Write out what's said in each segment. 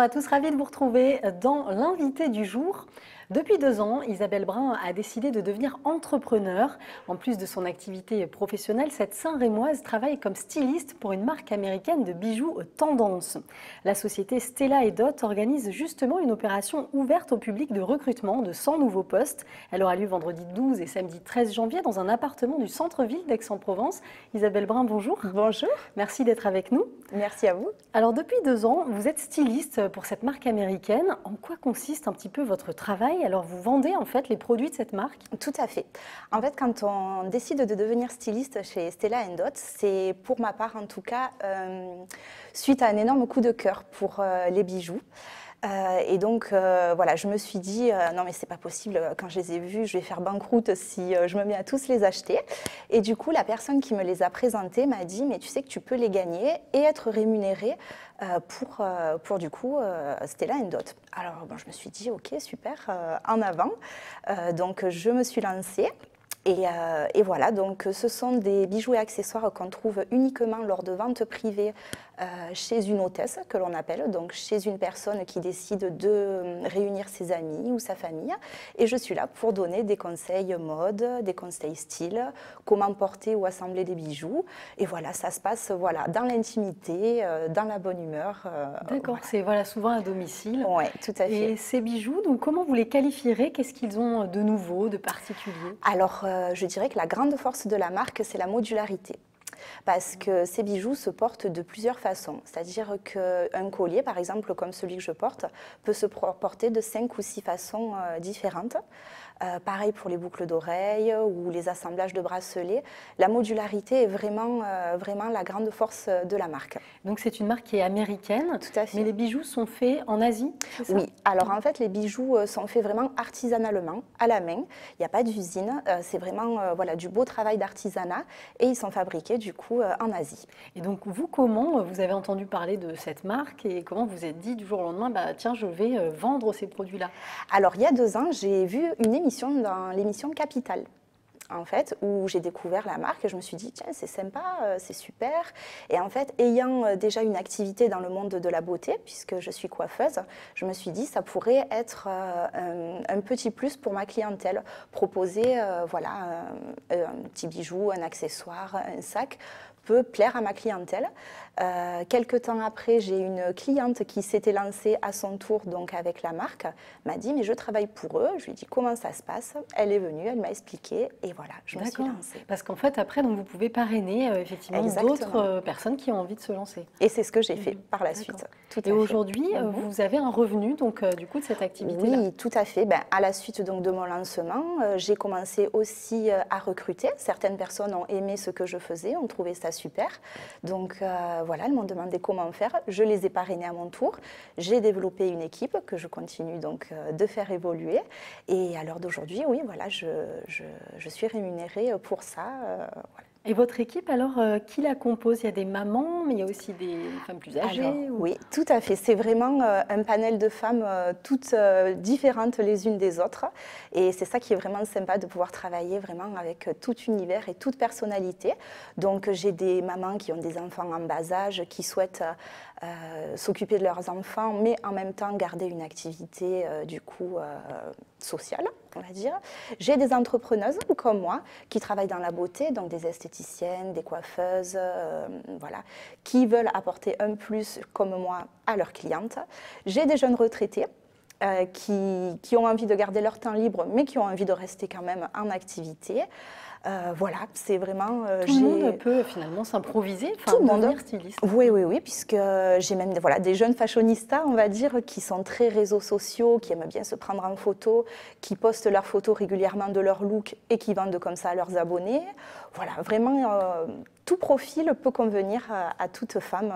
Bonjour à tous, ravie de vous retrouver dans l'invité du jour. Depuis 2 ans, Isabelle Brun a décidé de devenir entrepreneur. En plus de son activité professionnelle, cette Saint-Rémoise travaille comme styliste pour une marque américaine de bijoux tendance. La société Stella & Dot organise justement une opération ouverte au public de recrutement de 100 nouveaux postes. Elle aura lieu vendredi 12 et samedi 13 janvier dans un appartement du centre-ville d'Aix-en-Provence. Isabelle Brun, bonjour. Bonjour. Merci d'être avec nous. Merci à vous. Alors depuis 2 ans, vous êtes styliste pour cette marque américaine. En quoi consiste un petit peu votre travail? Alors vous vendez en fait les produits de cette marque? Tout à fait. En fait, quand on décide de devenir styliste chez Stella & Dot, c'est pour ma part en tout cas suite à un énorme coup de cœur pour les bijoux. Et donc, voilà, je me suis dit, non mais c'est pas possible, quand je les ai vus, je vais faire banqueroute si je me mets à tous les acheter. Et du coup, la personne qui me les a présentés m'a dit, mais tu sais que tu peux les gagner et être rémunérée pour du coup Stella & Dot. Alors, bon, je me suis dit, ok, super, en avant. Donc, je me suis lancée. Et voilà, donc ce sont des bijoux et accessoires qu'on trouve uniquement lors de ventes privées chez une hôtesse, que l'on appelle, donc chez une personne qui décide de réunir ses amis ou sa famille. Et je suis là pour donner des conseils mode, des conseils style, comment porter ou assembler des bijoux. Et voilà, ça se passe voilà, dans l'intimité, dans la bonne humeur. D'accord, Voilà. c'est voilà, souvent à domicile. Oui, tout à fait. Et ces bijoux, donc comment vous les qualifierez? Qu'est-ce qu'ils ont de nouveau, de particulier? Alors, je dirais que la grande force de la marque, c'est la modularité. Parce que ces bijoux se portent de plusieurs façons. C'est-à-dire qu'un collier, par exemple, comme celui que je porte, peut se porter de 5 ou 6 façons différentes. Pareil pour les boucles d'oreilles ou les assemblages de bracelets. La modularité est vraiment, vraiment la grande force de la marque. Donc c'est une marque qui est américaine, Tout à fait. mais les bijoux sont faits en Asie, c'est ça? Oui, alors en fait les bijoux sont faits vraiment artisanalement, à la main. Il n'y a pas d'usine, c'est vraiment voilà, du beau travail d'artisanat et ils sont fabriqués du coup en Asie. Et donc vous, comment vous avez entendu parler de cette marque et comment vous êtes dit du jour au lendemain, bah, tiens, je vais vendre ces produits-là? Alors il y a 2 ans, j'ai vu une émission dans l'émission Capital, en fait, où j'ai découvert la marque et je me suis dit, tiens, c'est sympa, c'est super. Et en fait, ayant déjà une activité dans le monde de la beauté, puisque je suis coiffeuse, je me suis dit, ça pourrait être un petit plus pour ma clientèle, proposer voilà, un petit bijou, un accessoire, un sac, peut plaire à ma clientèle. Quelques temps après, j'ai une cliente qui s'était lancée à son tour donc avec la marque, m'a dit mais je travaille pour eux. Je lui ai dit comment ça se passe. Elle est venue, elle m'a expliqué et voilà, je me suis lancée. Parce qu'en fait après donc vous pouvez parrainer effectivement d'autres personnes qui ont envie de se lancer. Et c'est ce que j'ai fait par la suite. Tout et aujourd'hui vous avez un revenu donc du coup de cette activité-là? Oui, tout à fait. Ben, à la suite donc de mon lancement, j'ai commencé aussi à recruter. Certaines personnes ont aimé ce que je faisais, ont trouvé ça super. Donc voilà, elles m'ont demandé comment faire. Je les ai parrainés à mon tour. J'ai développé une équipe que je continue donc de faire évoluer. Et à l'heure d'aujourd'hui, oui, voilà, je suis rémunérée pour ça. Voilà. Et votre équipe, alors, qui la compose? Il y a des mamans, mais il y a aussi des femmes plus âgées? Alors, oui, tout à fait. C'est vraiment un panel de femmes toutes différentes les unes des autres. Et c'est ça qui est vraiment sympa de pouvoir travailler vraiment avec tout univers et toute personnalité. Donc, j'ai des mamans qui ont des enfants en bas âge, qui souhaitent s'occuper de leurs enfants, mais en même temps garder une activité du coup sociale, on va dire. J'ai des entrepreneuses comme moi qui travaillent dans la beauté, donc des esthéticiennes, des coiffeuses, voilà, qui veulent apporter un plus comme moi à leurs clientes. J'ai des jeunes retraités qui ont envie de garder leur temps libre, mais qui ont envie de rester quand même en activité. Voilà, c'est vraiment... Tout le monde peut finalement s'improviser, enfin devenir styliste. Oui, puisque j'ai même voilà, des jeunes fashionistas, on va dire, qui sont très réseaux sociaux, qui aiment bien se prendre en photo, qui postent leurs photos régulièrement de leur look et qui vendent comme ça à leurs abonnés. Voilà, vraiment, tout profil peut convenir à toute femme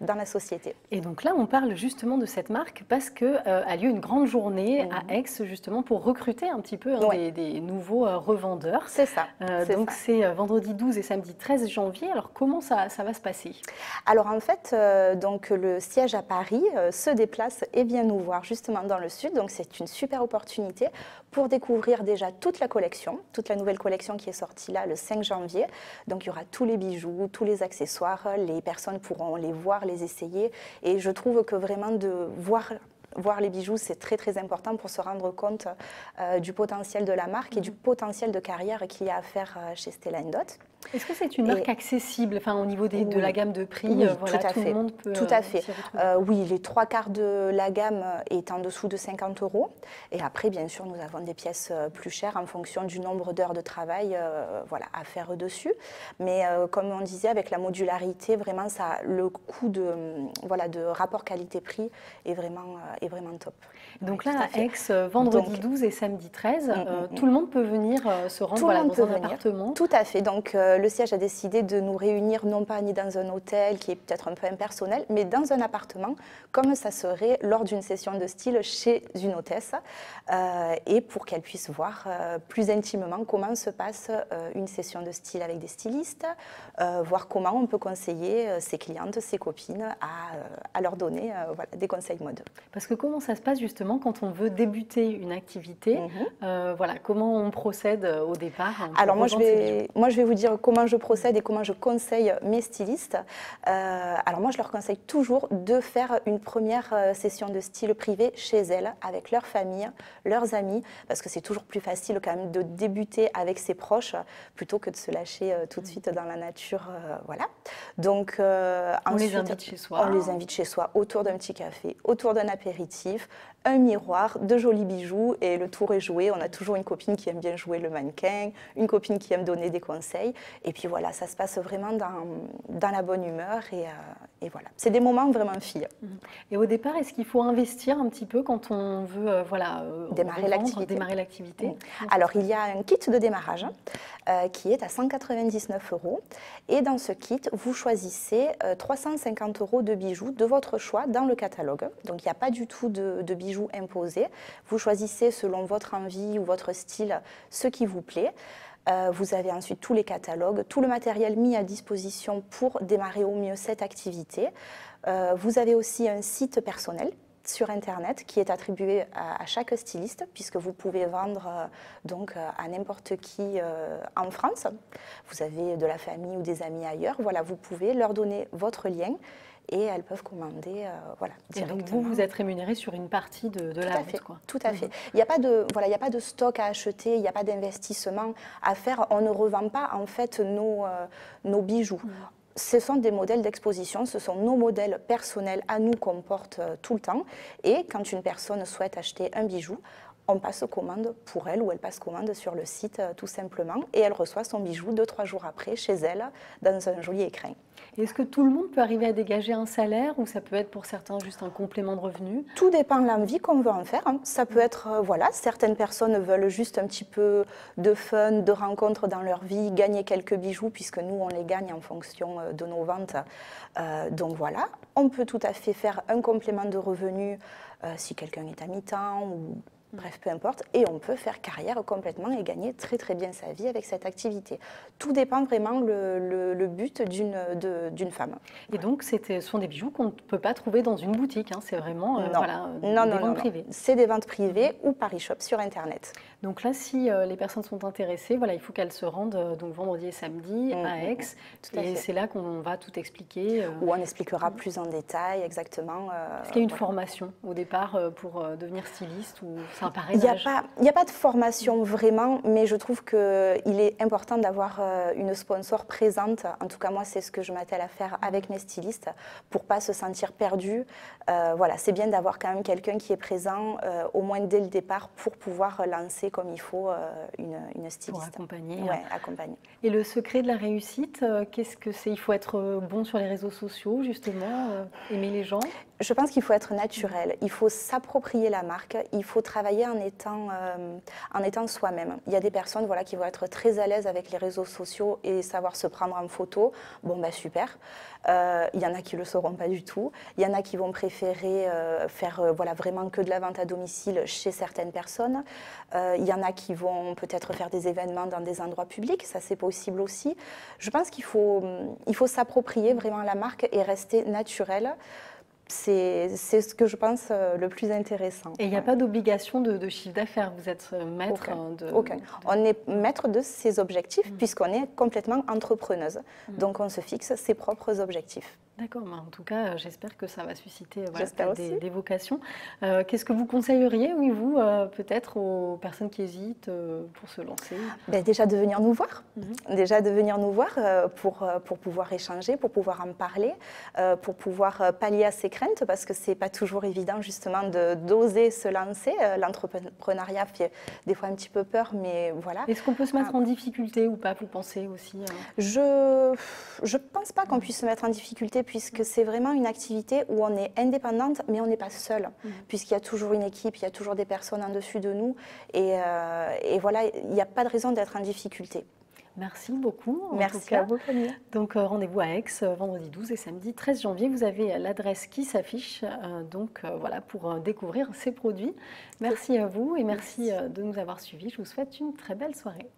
dans la société. Et donc là, on parle justement de cette marque parce qu'a lieu une grande journée à Aix, justement, pour recruter un petit peu des nouveaux revendeurs. C'est ça. Donc, c'est vendredi 12 et samedi 13 janvier. Alors, comment ça va se passer? Alors, en fait, donc, le siège à Paris se déplace et vient nous voir justement dans le sud. Donc, c'est une super opportunité pour découvrir déjà toute la collection, toute la nouvelle collection qui est sortie là le 5 janvier. Donc, il y aura tous les bijoux, tous les accessoires. Les personnes pourront les voir, les essayer. Et je trouve que vraiment de voir les bijoux, c'est très très important pour se rendre compte du potentiel de la marque et du potentiel de carrière qu'il y a à faire chez Stella Dot. Est-ce que c'est une marque accessible, enfin, au niveau de la gamme de prix? Oui, voilà, tout à tout fait. le monde peut Tout à fait. s'y retrouver. Oui, les 3/4 de la gamme est en dessous de 50 €. Et après, bien sûr, nous avons des pièces plus chères en fonction du nombre d'heures de travail voilà, à faire dessus. Mais comme on disait, avec la modularité, vraiment, ça, le coût de rapport qualité-prix est vraiment top. Donc Oui, là, à Aix, vendredi 12 et samedi 13, tout le monde peut venir se rendre dans un appartement. Tout à fait. Donc le siège a décidé de nous réunir non pas ni dans un hôtel qui est peut-être un peu impersonnel, mais dans un appartement, comme ça serait lors d'une session de style chez une hôtesse, et pour qu'elle puisse voir plus intimement comment se passe une session de style avec des stylistes, voir comment on peut conseiller ses clientes, ses copines à leur donner voilà, des conseils mode. Parce que comment ça se passe justement quand on veut débuter une activité? Voilà, comment on procède au départ? Alors moi je vais vous dire comment je procède et comment je conseille mes stylistes. Alors moi je leur conseille toujours de faire une première session de style privé chez elles, avec leur famille, leurs amis, parce que c'est toujours plus facile quand même de débuter avec ses proches plutôt que de se lâcher tout de suite dans la nature. Voilà. Donc on les invite chez soi. On les invite chez soi autour d'un petit café, autour d'un apéritif, un miroir, de jolis bijoux et le tour est joué. On a toujours une copine qui aime bien jouer le mannequin, une copine qui aime donner des conseils. Et puis voilà, ça se passe vraiment dans la bonne humeur et voilà. C'est des moments vraiment filles. Et au départ, est-ce qu'il faut investir un petit peu quand on veut démarrer l'activité? Alors, il y a un kit de démarrage qui est à 199 €. Et dans ce kit, vous choisissez 350 € de bijoux de votre choix dans le catalogue. Donc, il n'y a pas du tout de bijoux imposés. Vous choisissez selon votre envie ou votre style ce qui vous plaît. Vous avez ensuite tous les catalogues, tout le matériel mis à disposition pour démarrer au mieux cette activité. Vous avez aussi un site personnel sur Internet qui est attribué à chaque styliste, puisque vous pouvez vendre donc à n'importe qui en France. Vous avez de la famille ou des amis ailleurs. Voilà, vous pouvez leur donner votre lien et elles peuvent commander voilà, directement. Et donc vous êtes rémunéré sur une partie de la vente, quoi. Tout à fait. Il n'y a pas de stock à acheter, il n'y a pas d'investissement à faire. On ne revend pas en fait nos bijoux. Ce sont des modèles d'exposition, ce sont nos modèles personnels à nous qu'on porte tout le temps. Et quand une personne souhaite acheter un bijou, on passe commande pour elle ou elle passe commande sur le site tout simplement et elle reçoit son bijou 2-3 jours après chez elle dans un joli écrin. Est-ce que tout le monde peut arriver à dégager un salaire ou ça peut être pour certains juste un complément de revenu? Tout dépend de l'envie qu'on veut en faire. Ça peut être, voilà, certaines personnes veulent juste un petit peu de fun, de rencontres dans leur vie, gagner quelques bijoux puisque nous on les gagne en fonction de nos ventes. Donc voilà, on peut tout à fait faire un complément de revenu si quelqu'un est à mi-temps ou... Bref, peu importe, et on peut faire carrière complètement et gagner très très bien sa vie avec cette activité. Tout dépend vraiment le but d'une femme. Et donc, ce sont des bijoux qu'on ne peut pas trouver dans une boutique, hein. C'est vraiment des ventes privées. C'est des ventes privées ou par e-shop sur Internet. Donc là, si les personnes sont intéressées, voilà, il faut qu'elles se rendent donc vendredi et samedi à Aix. Et c'est là qu'on va tout expliquer. Où on expliquera plus en détail exactement. Est-ce qu'il y a une formation au départ pour devenir styliste ou c'est un Il parrainage? n'y a pas de formation vraiment, mais je trouve qu'il est important d'avoir une sponsor présente. En tout cas, moi, c'est ce que je m'attelle à faire avec mes stylistes pour ne pas se sentir perdu. Voilà, c'est bien d'avoir quand même quelqu'un qui est présent, au moins dès le départ, pour pouvoir lancer comme il faut une styliste. Pour accompagner. Ouais, accompagner. Et le secret de la réussite, qu'est-ce que c'est? Il faut être bon sur les réseaux sociaux, justement, aimer les gens? Je pense qu'il faut être naturel, il faut s'approprier la marque, il faut travailler en étant soi-même. Il y a des personnes voilà, qui vont être très à l'aise avec les réseaux sociaux et savoir se prendre en photo. Bon, bah super. Il y en a qui ne le sauront pas du tout. Il y en a qui vont préférer faire voilà, vraiment que de la vente à domicile chez certaines personnes. Il y en a qui vont peut-être faire des événements dans des endroits publics, ça c'est possible aussi. Je pense qu'il faut s'approprier vraiment la marque et rester naturel. C'est ce que je pense le plus intéressant. Et il n'y a pas d'obligation de chiffre d'affaires, vous êtes maître de... Aucun. On est maître de ses objectifs puisqu'on est complètement entrepreneuse. Donc on se fixe ses propres objectifs. D'accord, en tout cas, j'espère que ça va susciter des vocations. Qu'est-ce que vous conseilleriez, oui, vous, peut-être aux personnes qui hésitent pour se lancer? Déjà de venir nous voir, déjà de venir nous voir pour pouvoir échanger, pour pouvoir en parler, pour pouvoir pallier à ses craintes, parce que c'est pas toujours évident justement d'oser se lancer. L'entrepreneuriat fait des fois un petit peu peur, mais voilà. Est-ce qu'on peut se mettre en difficulté ou pas, vous pensez aussi Je pense pas qu'on puisse se mettre en difficulté, puisque c'est vraiment une activité où on est indépendante, mais on n'est pas seul, puisqu'il y a toujours une équipe, il y a toujours des personnes en dessus de nous, et voilà, il n'y a pas de raison d'être en difficulté. Merci beaucoup. Merci à vous, Camille. Donc rendez-vous à Aix, vendredi 12 et samedi 13 janvier. Vous avez l'adresse qui s'affiche voilà, pour découvrir ces produits. Merci à vous et merci de nous avoir suivis. Je vous souhaite une très belle soirée.